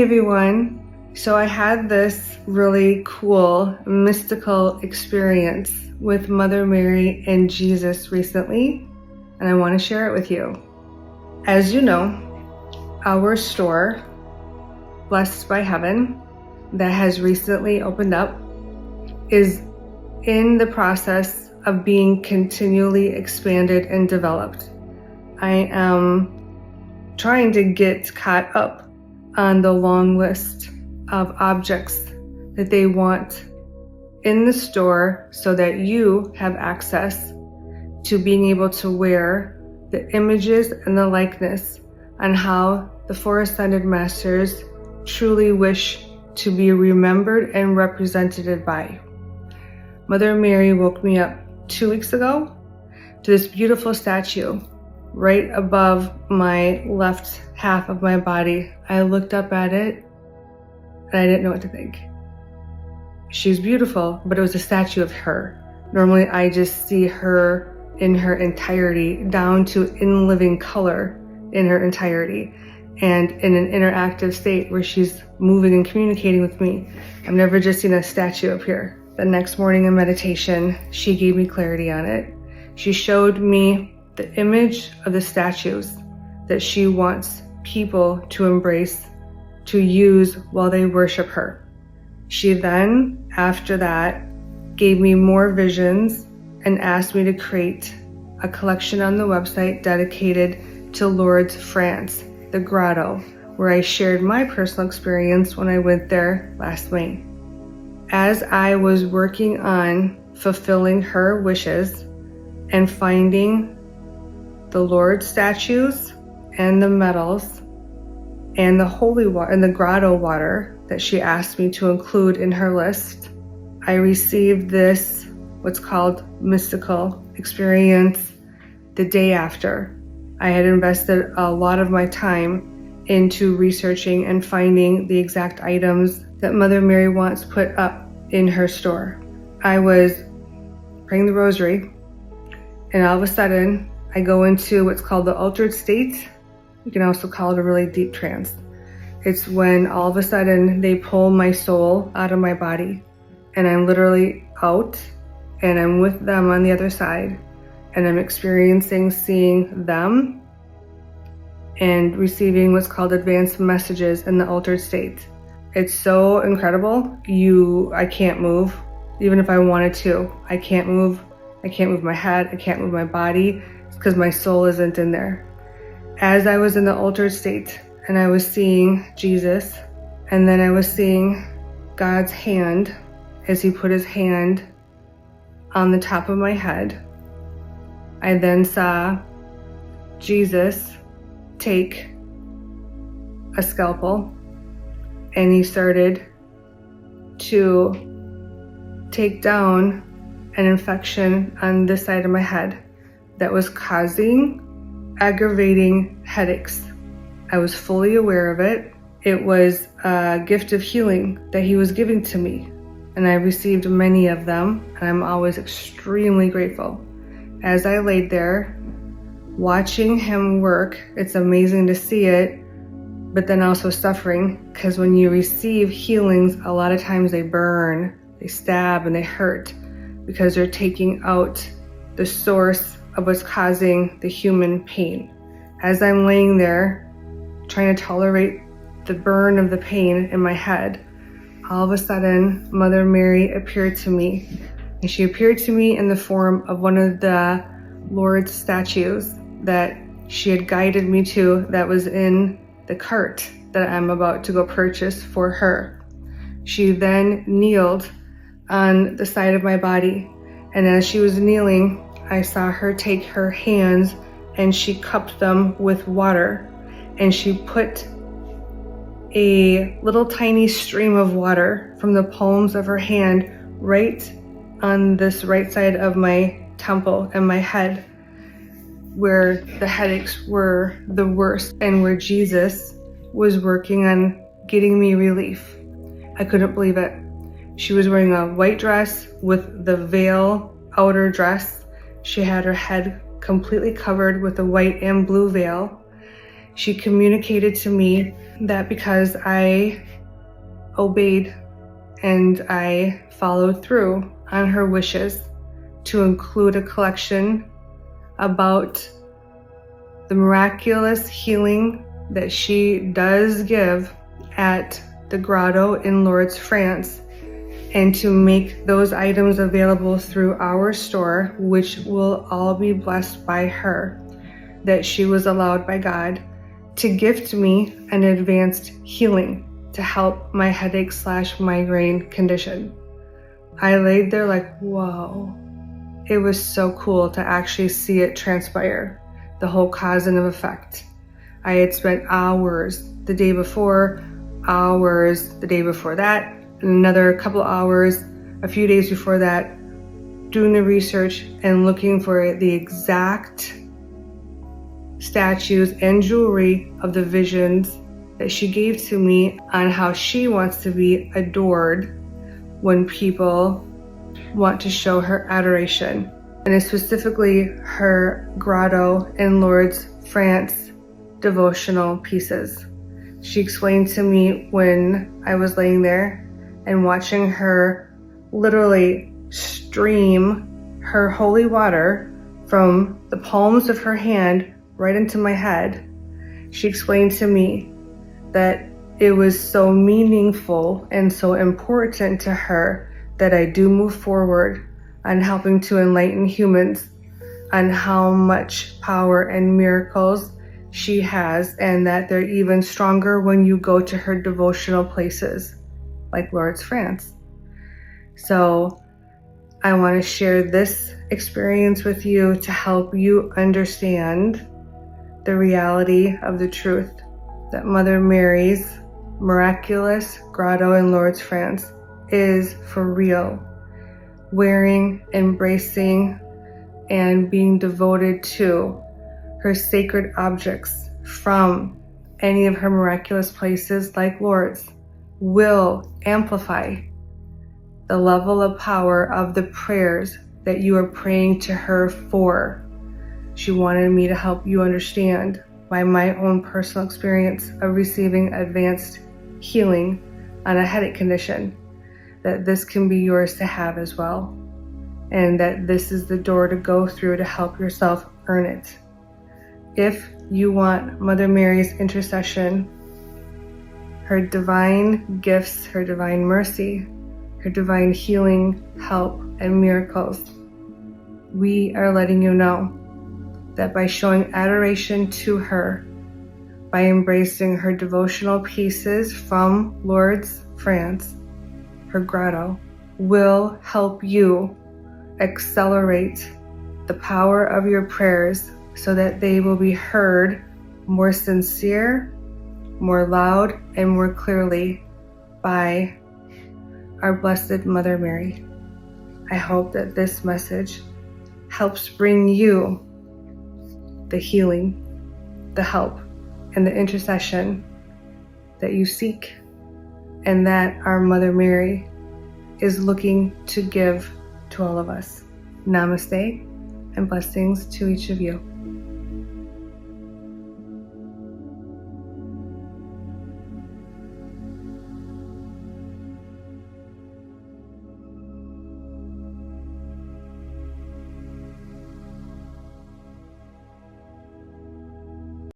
everyone. So I had this really cool mystical experience with Mother Mary and Jesus recently, and I want to share it with you. As you know, our store, Blessed by Heaven, that has recently opened up, is in the process of being continually expanded and developed. I am trying to get caught up on the long list of objects that they want in the store so that you have access to being able to wear the images and the likeness on how the four ascended masters truly wish to be remembered and represented by. Mother Mary woke me up 2 weeks ago to this beautiful statue right above my left half of my body. I looked up at it and I didn't know what to think. She's beautiful, but it was a statue of her. Normally I just see her in her entirety, down to in living color in her entirety, and in an interactive state where she's moving and communicating with me. I've never just seen a statue up here. The next morning in meditation, she gave me clarity on it. She showed me the image of the statues that she wants people to embrace, to use while they worship her. She then, after that, gave me more visions and asked me to create a collection on the website dedicated to Lourdes, France, the grotto, where I shared my personal experience when I went there last May. As I was working on fulfilling her wishes and finding the Lourdes statues and the medals and the holy water and the grotto water that she asked me to include in her list, I received this, what's called mystical experience, the day after. I had invested a lot of my time into researching and finding the exact items that Mother Mary wants put up in her store. I was praying the rosary, and all of a sudden I go into what's called the altered state. You can also call it a really deep trance. It's when all of a sudden they pull my soul out of my body and I'm literally out and I'm with them on the other side, and I'm experiencing seeing them and receiving what's called advanced messages in the altered state. It's so incredible. I can't move. Even if I wanted to, I can't move. I can't move my head. I can't move my body. It's because my soul isn't in there. As I was in the altered state and I was seeing Jesus, and then I was seeing God's hand as he put his hand on the top of my head, I then saw Jesus take a scalpel and he started to take down an infection on this side of my head that was causing aggravating headaches. I was fully aware of it. It was a gift of healing that he was giving to me, and I received many of them, and I'm always extremely grateful. As I laid there watching him work, it's amazing to see it, but then also suffering, because when you receive healings, a lot of times they burn, they stab, and they hurt because they're taking out the source of what's causing the human pain. As I'm laying there trying to tolerate the burn of the pain in my head, all of a sudden Mother Mary appeared to me, and she appeared to me in the form of one of the Lourdes statues that she had guided me to, that was in the cart that I'm about to go purchase for her. She then kneeled on the side of my body, and as she was kneeling, I saw her take her hands and she cupped them with water, and she put a little tiny stream of water from the palms of her hand right on this right side of my temple and my head, where the headaches were the worst and where Jesus was working on getting me relief. I couldn't believe it. She was wearing a white dress with the veil outer dress. She had her head completely covered with a white and blue veil. She communicated to me that because I obeyed and I followed through on her wishes to include a collection about the miraculous healing that she does give at the grotto in Lourdes, France, and to make those items available through our store, which will all be blessed by her, that she was allowed by God to gift me an advanced healing to help my headache/migraine condition. I laid there like, whoa. It was so cool to actually see it transpire, the whole cause and effect. I had spent hours the day before, hours the day before that, and another couple hours a few days before that, doing the research and looking for the exact statues and jewelry of the visions that she gave to me on how she wants to be adored when people want to show her adoration. And it's specifically her grotto in Lourdes, France devotional pieces. She explained to me when I was laying there and watching her literally stream her holy water from the palms of her hand right into my head. She explained to me that it was so meaningful and so important to her that I do move forward on helping to enlighten humans on how much power and miracles she has, and that they're even stronger when you go to her devotional places like Lourdes, France. So I want to share this experience with you to help you understand the reality of the truth that Mother Mary's miraculous grotto in Lourdes, France is for real. Wearing, embracing, and being devoted to her sacred objects from any of her miraculous places like Lourdes will amplify the level of power of the prayers that you are praying to her for. She wanted me to help you understand by my own personal experience of receiving advanced healing on a headache condition, that this can be yours to have as well, and that this is the door to go through to help yourself earn it. If you want Mother Mary's intercession, her divine gifts, her divine mercy, her divine healing, help, and miracles, we are letting you know that by showing adoration to her, by embracing her devotional pieces from Lourdes, France, her grotto, will help you accelerate the power of your prayers so that they will be heard more sincere, more loud, and more clearly by our Blessed Mother Mary. I hope that this message helps bring you the healing, the help, and the intercession that you seek, and that our Mother Mary is looking to give to all of us. Namaste, and blessings to each of you.